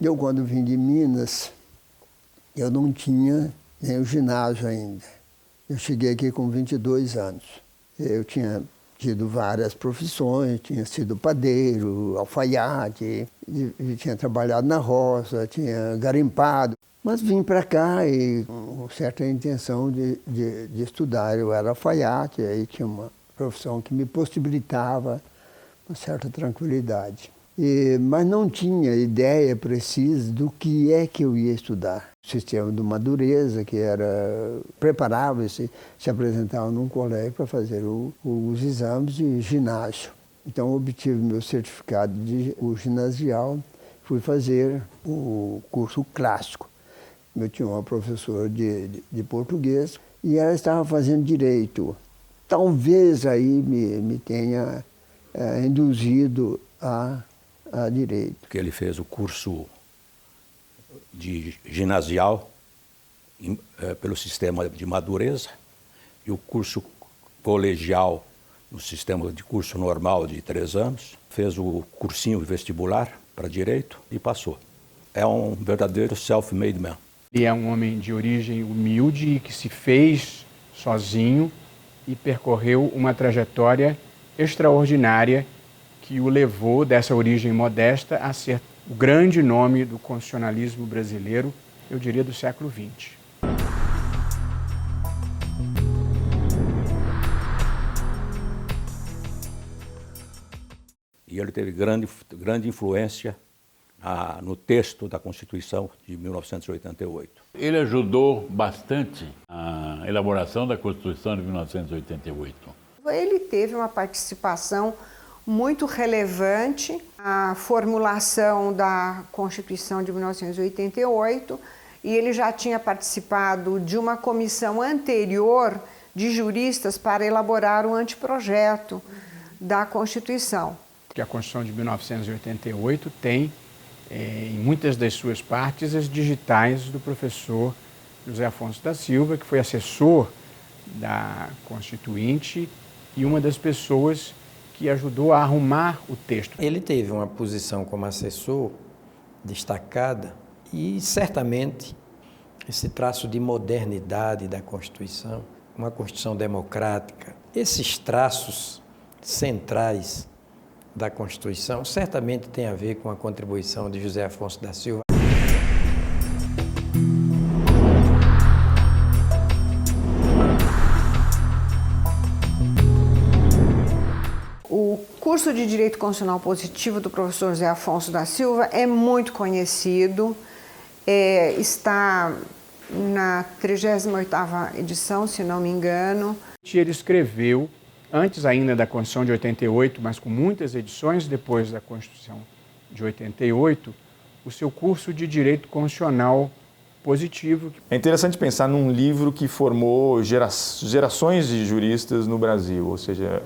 Eu, quando vim de Minas, eu não tinha nem o ginásio ainda. Eu cheguei aqui com 22 anos. Eu tinha tido várias profissões, tinha sido padeiro, alfaiate, e tinha trabalhado na roça, tinha garimpado. Mas vim para cá e com certa intenção de estudar. Eu era alfaiate, aí tinha uma profissão que me possibilitava uma certa tranquilidade. Mas não tinha ideia precisa do que é que eu ia estudar. O sistema do Madureza, que era preparava se apresentava num colégio para fazer os exames de ginásio. Então, eu obtive meu certificado de ginasial, fui fazer o curso clássico. Eu tinha uma professora de português e ela estava fazendo direito. Talvez aí me tenha induzido a direito. Porque ele fez o curso de ginasial pelo sistema de Madureza e o curso colegial no sistema de curso normal de 3 anos. Fez o cursinho vestibular para direito e passou. É um verdadeiro self-made man. Ele é um homem de origem humilde que se fez sozinho e percorreu uma trajetória extraordinária que o levou dessa origem modesta a ser o grande nome do constitucionalismo brasileiro, eu diria do século XX. E ele teve grande influência no texto da Constituição de 1988. Ele ajudou bastante a elaboração da Constituição de 1988. Ele teve uma participação muito relevante na formulação da Constituição de 1988 e ele já tinha participado de uma comissão anterior de juristas para elaborar um anteprojeto da Constituição. Que a Constituição de 1988 tem, em muitas das suas partes, as digitais do professor José Afonso da Silva, que foi assessor da Constituinte e uma das pessoas que ajudou a arrumar o texto. Ele teve uma posição como assessor destacada e, certamente, esse traço de modernidade da Constituição, uma Constituição democrática, esses traços centrais da Constituição, certamente tem a ver com a contribuição de José Afonso da Silva. O curso de Direito Constitucional Positivo do professor José Afonso da Silva é muito conhecido, está na 38ª edição, se não me engano. Ele escreveu, antes ainda da Constituição de 88, mas com muitas edições depois da Constituição de 88, o seu curso de Direito Constitucional Positivo. É interessante pensar num livro que formou gerações de juristas no Brasil, ou seja,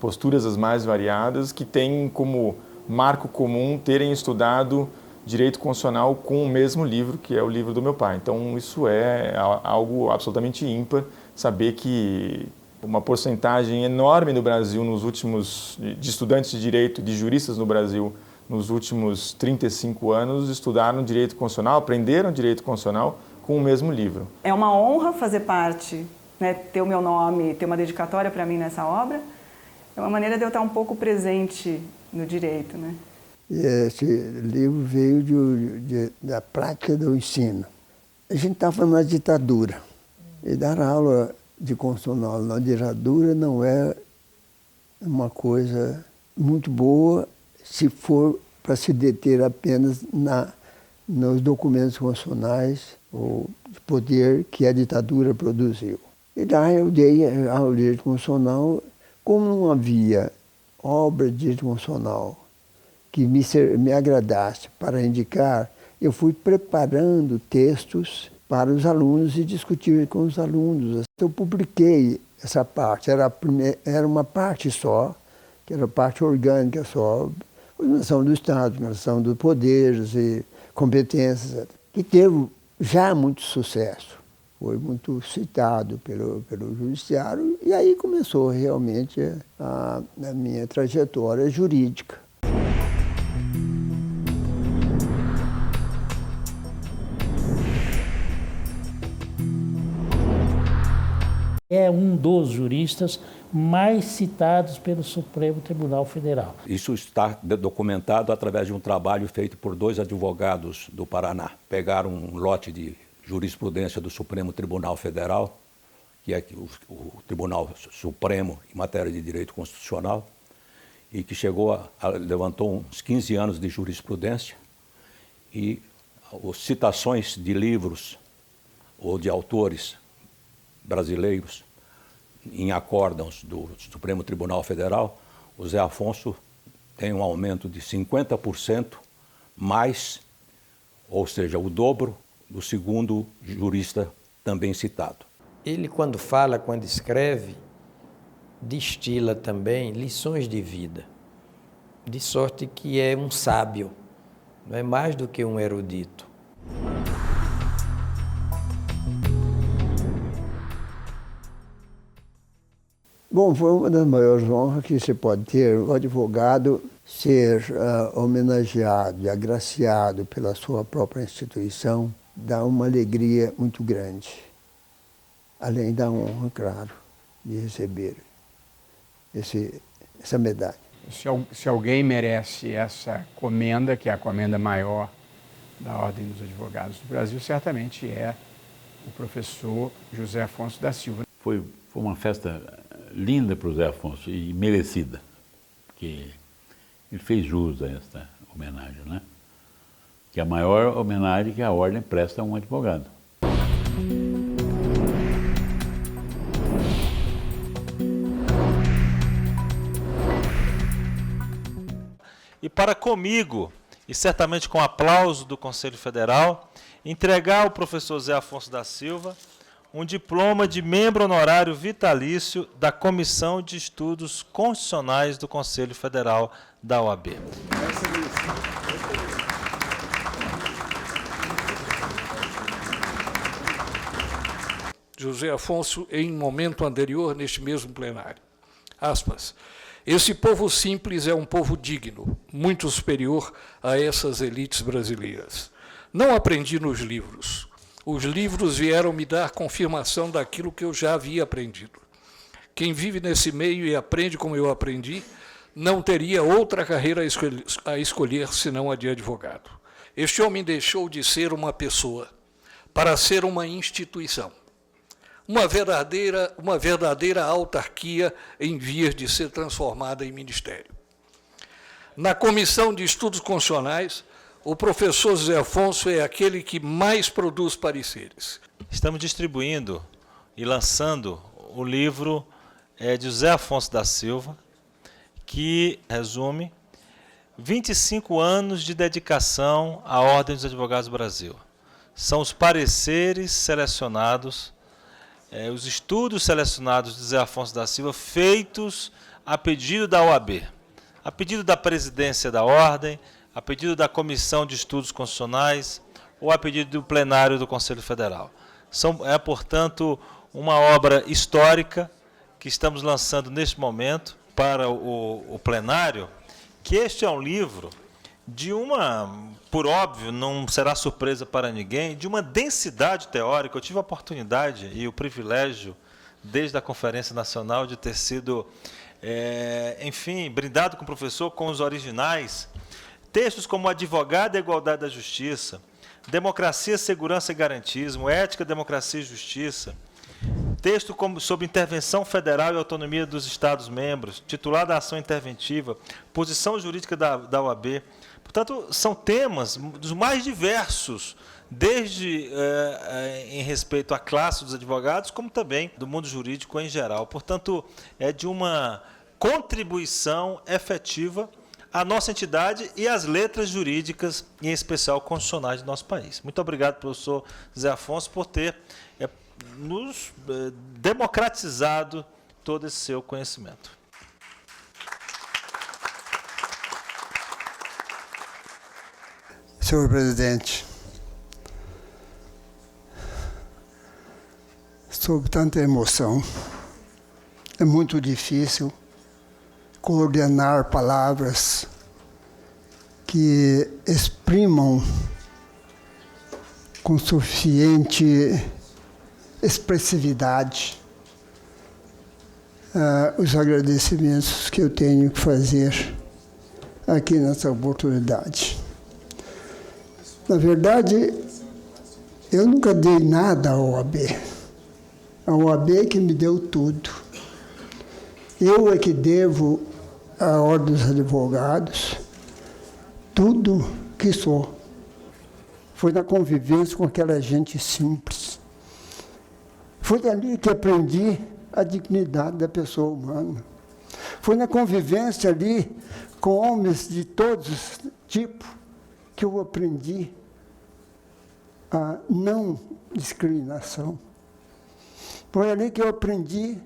posturas as mais variadas, que têm como marco comum terem estudado direito constitucional com o mesmo livro, que é o livro do meu pai. Então, isso é algo absolutamente ímpar, saber que uma porcentagem enorme no Brasil, de estudantes de direito, de juristas no Brasil, nos últimos 35 anos, estudaram direito constitucional, aprenderam direito constitucional com o mesmo livro. É uma honra fazer parte, né, ter o meu nome, ter uma dedicatória para mim nessa obra. É uma maneira de eu estar um pouco presente no direito, né? Esse livro veio da prática do ensino. A gente estava na ditadura e dar aula de constitucional na ditadura não é uma coisa muito boa se for para se deter apenas nos documentos constitucionais ou de poder que a ditadura produziu. E daí eu dei ao direito constitucional, como não havia obra de direito constitucional que me agradasse para indicar, eu fui preparando textos para os alunos e discutir com os alunos. Eu publiquei essa parte, era uma parte só, que era a parte orgânica só, organização do Estado, organização dos poderes e competências, que teve já muito sucesso. Foi muito citado pelo judiciário e aí começou realmente a minha trajetória jurídica. É um dos juristas mais citados pelo Supremo Tribunal Federal. Isso está documentado através de um trabalho feito por 2 advogados do Paraná. Pegaram um lote de jurisprudência do Supremo Tribunal Federal, que é o Tribunal Supremo em matéria de direito constitucional, e que levantou uns 15 anos de jurisprudência, e as citações de livros ou de autores brasileiros em acórdãos do Supremo Tribunal Federal, o Zé Afonso tem um aumento de 50% mais, ou seja, o dobro do segundo jurista também citado. Ele, quando fala, quando escreve, destila também lições de vida, de sorte que é um sábio, não é mais do que um erudito. Bom, foi uma das maiores honras que você pode ter, o advogado ser homenageado e agraciado pela sua própria instituição, dá uma alegria muito grande, além da honra, claro, de receber essa medalha. Se alguém merece essa comenda, que é a comenda maior da Ordem dos Advogados do Brasil, certamente é o professor José Afonso da Silva. Foi uma festa linda para o Zé Afonso e merecida, porque ele fez jus a esta homenagem, né? Que é a maior homenagem que a Ordem presta a um advogado. E para comigo, e certamente com aplauso do Conselho Federal, entregar ao professor Zé Afonso da Silva um diploma de membro honorário vitalício da Comissão de Estudos Constitucionais do Conselho Federal da OAB. José Afonso, em momento anterior, neste mesmo plenário. Aspas. Esse povo simples é um povo digno, muito superior a essas elites brasileiras. Não aprendi nos livros. Os livros vieram me dar confirmação daquilo que eu já havia aprendido. Quem vive nesse meio e aprende como eu aprendi, não teria outra carreira a escolher senão a de advogado. Este homem deixou de ser uma pessoa para ser uma instituição. Uma verdadeira autarquia em vias de ser transformada em ministério. Na Comissão de Estudos Constitucionais, o professor José Afonso é aquele que mais produz pareceres. Estamos distribuindo e lançando o livro de José Afonso da Silva, que resume 25 anos de dedicação à Ordem dos Advogados do Brasil. São os pareceres selecionados, os estudos selecionados de José Afonso da Silva, feitos a pedido da OAB, a pedido da presidência da Ordem, a pedido da Comissão de Estudos Constitucionais ou a pedido do plenário do Conselho Federal. Portanto, uma obra histórica que estamos lançando neste momento para o plenário, que este é um livro de por óbvio, não será surpresa para ninguém, de uma densidade teórica. Eu tive a oportunidade e o privilégio, desde a Conferência Nacional, de ter sido, brindado com o professor com os originais. Textos como Advogado e a Igualdade da Justiça, Democracia, Segurança e Garantismo, Ética, Democracia e Justiça, texto sobre intervenção federal e autonomia dos Estados-membros, titulado a ação interventiva, posição jurídica da OAB. Portanto, são temas dos mais diversos, desde em respeito à classe dos advogados, como também do mundo jurídico em geral. Portanto, é de uma contribuição efetiva à nossa entidade e às letras jurídicas, em especial constitucionais do nosso país. Muito obrigado, professor Zé Afonso, por ter nos democratizado todo esse seu conhecimento. Senhor presidente, sob tanta emoção, é muito difícil coordenar palavras que exprimam com suficiente expressividade os agradecimentos que eu tenho que fazer aqui nessa oportunidade. Na verdade, eu nunca dei nada à OAB. A OAB é que me deu tudo. Eu é que devo à Ordem dos Advogados tudo que sou. Foi na convivência com aquela gente simples. Foi ali que aprendi a dignidade da pessoa humana. Foi na convivência ali com homens de todos os tipos que eu aprendi a não discriminação. Foi ali que eu aprendi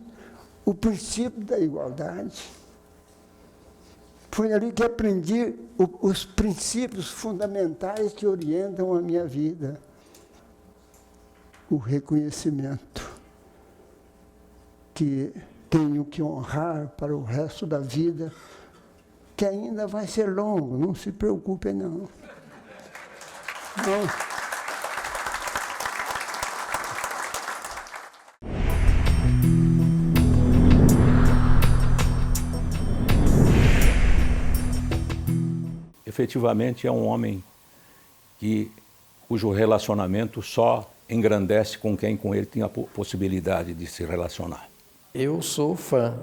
o princípio da igualdade. Foi ali que aprendi os princípios fundamentais que orientam a minha vida. O reconhecimento que tenho que honrar para o resto da vida, que ainda vai ser longo, não se preocupe não. Não. Efetivamente é um homem cujo relacionamento só engrandece com quem com ele tem a possibilidade de se relacionar. Eu sou fã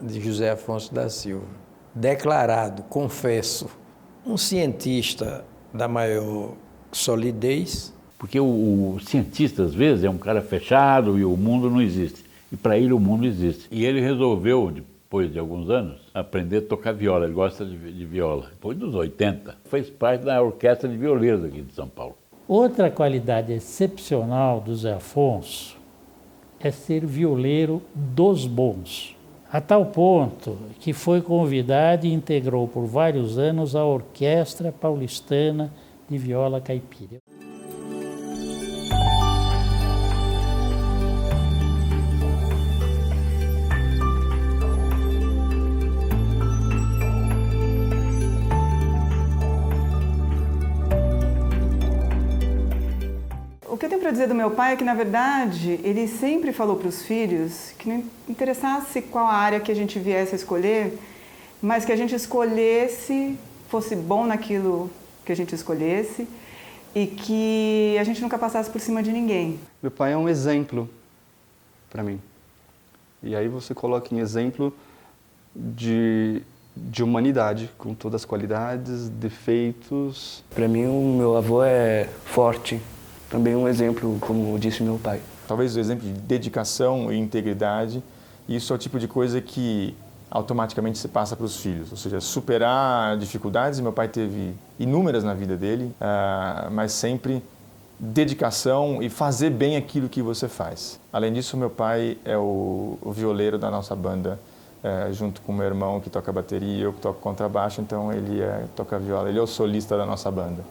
de José Afonso da Silva, declarado, confesso, um cientista da maior solidez. Porque o cientista, às vezes, é um cara fechado e o mundo não existe. E para ele o mundo existe. E ele resolveu, depois de alguns anos, aprender a tocar viola. Ele gosta de viola. Depois dos 80, fez parte da orquestra de violeiros aqui de São Paulo. Outra qualidade excepcional do Zé Afonso é ser violeiro dos bons. A tal ponto que foi convidado e integrou por vários anos a Orquestra Paulistana de Viola Caipira. O que eu tenho para dizer do meu pai é que, na verdade, ele sempre falou para os filhos que não interessasse qual área que a gente viesse a escolher, mas que a gente escolhesse, fosse bom naquilo que a gente escolhesse e que a gente nunca passasse por cima de ninguém. Meu pai é um exemplo para mim. E aí você coloca em exemplo de humanidade, com todas as qualidades, defeitos. Para mim, o meu avô é forte. Também um exemplo, como disse meu pai. Talvez o exemplo de dedicação e integridade, isso é o tipo de coisa que automaticamente se passa para os filhos. Ou seja, superar dificuldades, meu pai teve inúmeras na vida dele, mas sempre dedicação e fazer bem aquilo que você faz. Além disso, meu pai é o violeiro da nossa banda, junto com meu irmão que toca bateria, eu que toco contrabaixo, então ele toca viola, ele é o solista da nossa banda.